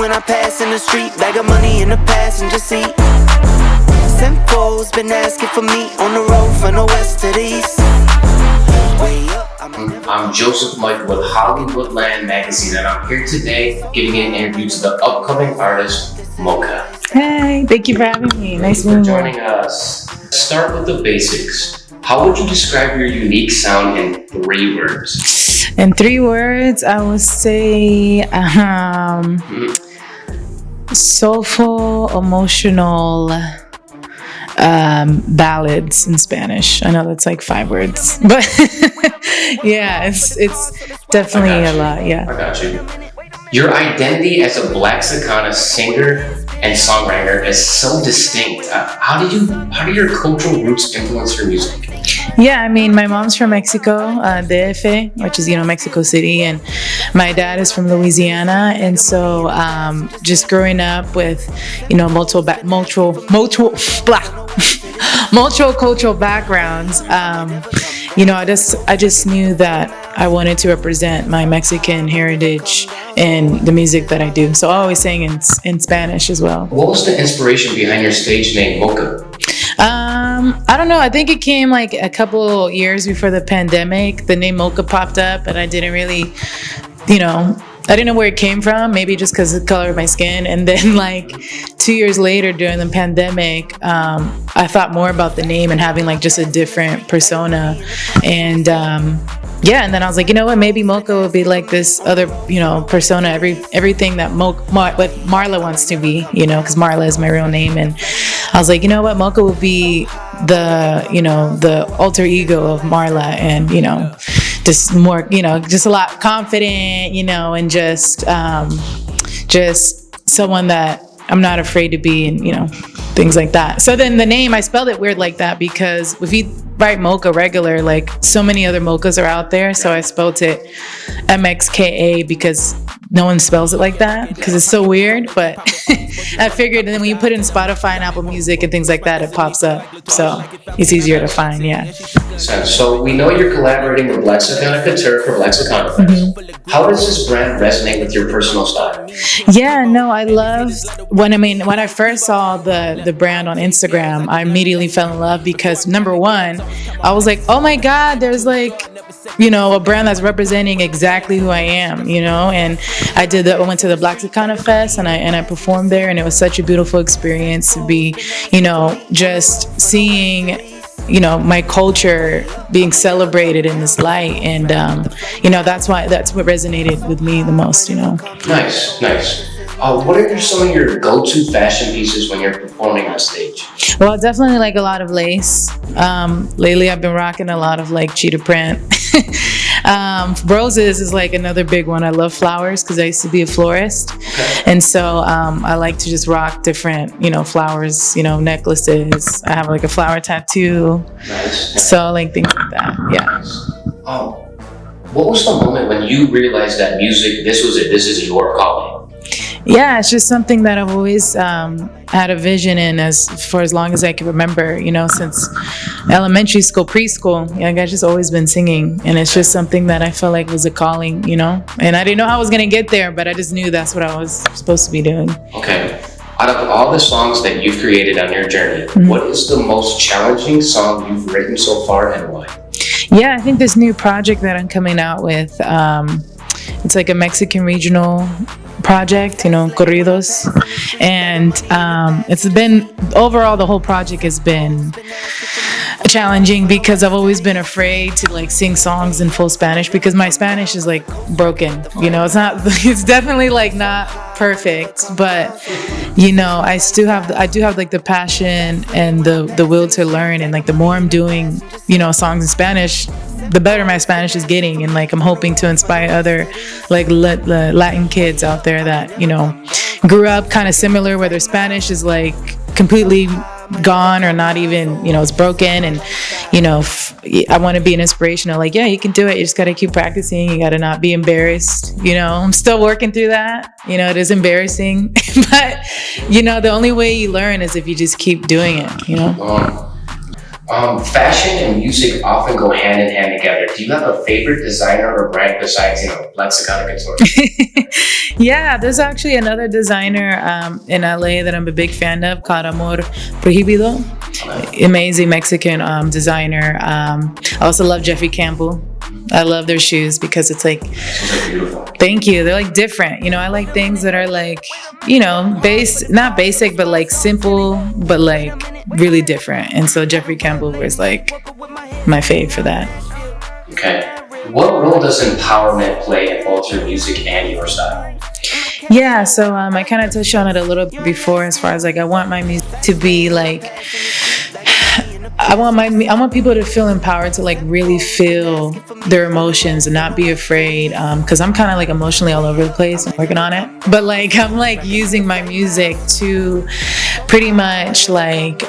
when I pass in the street. Bag of money in the passenger seat. Simcoe's been asking for me on the road from the west to the east. Way up. I'm Joseph Mike with Hollywoodland Magazine, and I'm here today giving an interview to the upcoming artist, MXKA. Hey, thank you for having me. Nice for meeting you. joining us. Start with the basics. How would you describe your unique sound in 3 words? In 3 words, I would say soulful, emotional ballads in Spanish. I know that's like 5 words, but yeah, it's definitely a lot. Yeah, I got you. Your identity as a Blaxicana singer and songwriter is so distinct. How do your cultural roots influence your music? Yeah, I mean, my mom's from Mexico, DF, which is, Mexico City, and my dad is from Louisiana, and so just growing up with, multiple cultural backgrounds, I just knew that I wanted to represent my Mexican heritage in the music that I do. So I always sang in Spanish as well. What was the inspiration behind your stage name, MXKA? I don't know. I think it came like a couple years before the pandemic. The name MXKA popped up, and I didn't really, I didn't know where it came from. Maybe just because of the color of my skin. And then like 2 years later during the pandemic, I thought more about the name and having like just a different persona. And and then I was like, you know what? Maybe MXKA would be like this other, persona, everything that what Marla wants to be, because Marla is my real name. And I was like, you know what? MXKA would be the alter ego of Marla, and just more, just a lot confident, and just someone that I'm not afraid to be, and things like that. So then the name, I spelled it weird like that because if you write MXKA regular, like so many other MXKAs are out there, so I spelled it MXKA because no one spells it like that because it's so weird. But I figured, and then when you put it in Spotify and Apple Music and things like that, it pops up, so it's easier to find. Yeah. So we know you're collaborating with Blaxicana Couture for Blaxicana Fest. Mm-hmm. How does this brand resonate with your personal style? Yeah, no, I loved when I first saw the brand on Instagram, I immediately fell in love because number one, I was like, oh my God, there's like, a brand that's representing exactly who I am, and I went to the Blaxicana Fest and I performed there, and it was such a beautiful experience to be, just seeing, my culture being celebrated in this light. And, that's what resonated with me the most, Nice. What are some of your go-to fashion pieces when you're performing on stage? Well, I definitely like a lot of lace. Lately, I've been rocking a lot of like cheetah print. Roses is like another big one. I love flowers because I used to be a florist. Okay. And so I like to just rock different, flowers, necklaces. I have like a flower tattoo. Nice. So like things like that. Yeah. Nice. What was the moment when you realized that music, this was it, this is your calling? Yeah, it's just something that I've always had a vision in for as long as I can remember, since elementary school, preschool. I've just always been singing, and it's just something that I felt like was a calling, and I didn't know how I was going to get there, but I just knew that's what I was supposed to be doing. Okay. Out of all the songs that you've created on your journey, mm-hmm. What is the most challenging song you've written so far, and why? Yeah, I think this new project that I'm coming out with, it's like a Mexican regional project, corridos, and it's been overall the whole project has been challenging because I've always been afraid to like sing songs in full Spanish because my Spanish is like broken, it's definitely like not perfect, but I do have like the passion and the will to learn, and like the more I'm doing songs in Spanish, the better my Spanish is getting, and like I'm hoping to inspire other like Latin kids out there that grew up kind of similar, where their Spanish is like completely gone or not even it's broken, and I want to be an inspirational, like, yeah, you can do it, you just got to keep practicing, you got to not be embarrassed. I'm still working through that. It is embarrassing but the only way you learn is if you just keep doing it. Fashion and music often go hand in hand together. Do you have a favorite designer or brand besides, Blaxicana Couture? Yeah, there's actually another designer in LA that I'm a big fan of called Amor Prohibido. Okay. Amazing Mexican designer. I also love Jeffrey Campbell. I love their shoes because it's like, Those are beautiful. thank you. They're like different. I like things that are like, not basic, but like simple, but like really different. And so Jeffrey Campbell was like my fave for that. Okay. What role does empowerment play in both your music and your style? Yeah, so I kind of touched on it a little bit before as far as like I want my music to be like, I want people to feel empowered to like really feel their emotions and not be afraid, because I'm kind of like emotionally all over the place. I'm working on it, but like I'm like using my music to pretty much like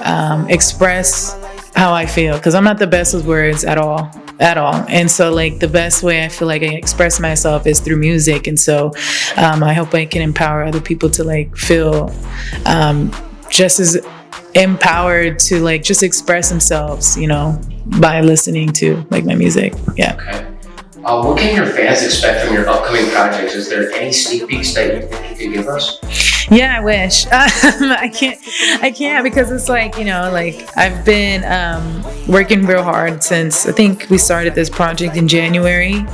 express how I feel, because I'm not the best with words at all. And so like the best way I feel like I express myself is through music. And so I hope I can empower other people to like feel just as empowered to like just express themselves, by listening to like my music. Yeah. Okay. What can your fans expect from your upcoming projects? Is there any sneak peeks that you think you could give us? Yeah, I wish. I can't because it's like, like I've been working real hard since I think we started this project in January.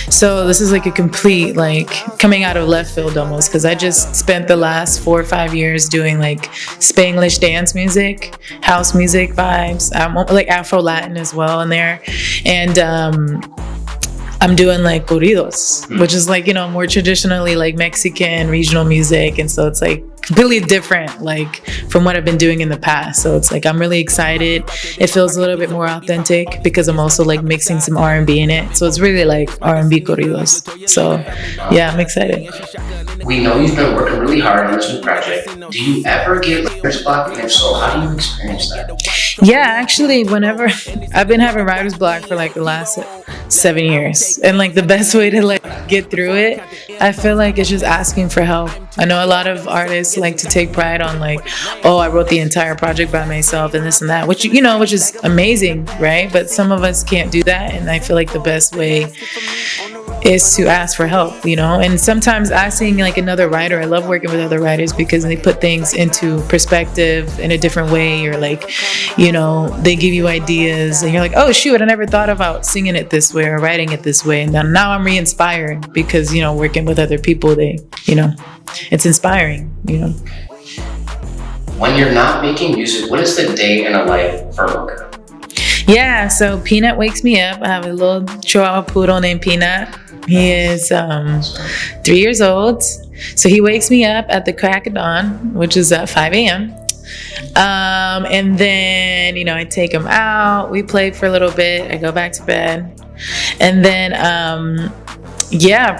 So this is like a complete, like coming out of left field almost, because I just spent the last 4 or 5 years doing like Spanglish dance music, house music vibes, like Afro Latin as well in there. And I'm doing like corridos, which is like, more traditionally like Mexican regional music. And so it's like completely different, like from what I've been doing in the past. So it's like, I'm really excited. It feels a little bit more authentic because I'm also like mixing some R&B in it. So it's really like R&B corridos. So yeah, I'm excited. We know you've been working really hard on this new project. Do you ever get writer's block? And if so, how do you experience that? Yeah, actually, whenever I've been having writer's block for like the last 7 years, and like the best way to like get through it, I feel like it's just asking for help. I know a lot of artists like to take pride on like, oh, I wrote the entire project by myself and this and that, which is amazing, right? But some of us can't do that, and I feel like the best way is to ask for help, and sometimes asking like another writer. I love working with other writers because they put things into perspective in a different way, or like, they give you ideas and you're like, oh shoot, I never thought about singing it this way or writing it this way. And now I'm re-inspired because, working with other people, it's inspiring, When you're not making music, what is the day in a life for Mocha? Yeah, so Peanut wakes me up. I have a little Chihuahua poodle named Peanut. He is 3 years old. So he wakes me up at the crack of dawn, which is at 5 a.m. And then, I take him out. We play for a little bit. I go back to bed. And then,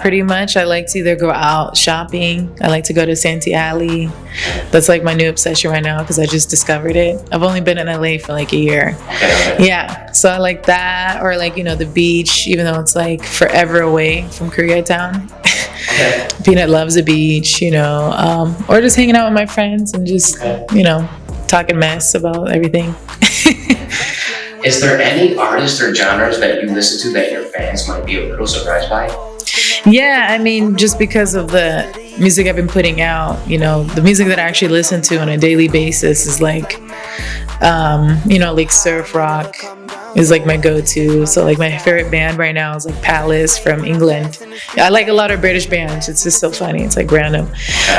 pretty much I like to either go out shopping. I like to go to Santee Alley. That's like my new obsession right now because I just discovered it. I've only been in LA for like a year. Yeah, so I like that, or like, the beach, even though it's like forever away from Koreatown. Peanut loves the beach, or just hanging out with my friends and just, talking mess about everything. Is there any artists or genres that you listen to that your fans might be a little surprised by? Yeah, I mean, just because of the music I've been putting out, the music that I actually listen to on a daily basis is like, like surf rock is like my go-to. So like my favorite band right now is like Palace from England. I like a lot of British bands. It's just so funny. It's like random.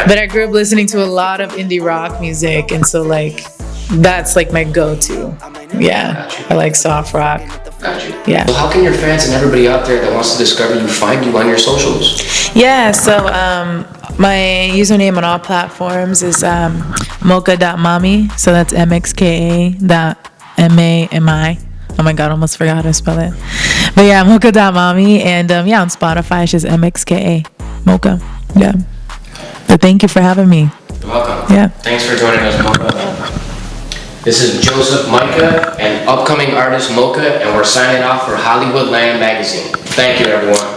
But I grew up listening to a lot of indie rock music. And so like, that's like my go-to. Yeah, I like soft rock. Gotcha. Yeah. Well, how can your fans and everybody out there that wants to discover you find you on your socials? Yeah, so my username on all platforms is mocha.mami. So that's MXKA.MAMI. Oh my God, almost forgot how to spell it. But yeah, mocha.mami. And on Spotify, it's just MXKA. Mocha. Yeah. But thank you for having me. You're welcome. Yeah. Thanks for joining us, Mocha. This is Joseph Micah and upcoming artist Mocha, and we're signing off for Hollywood Land Magazine. Thank you, everyone.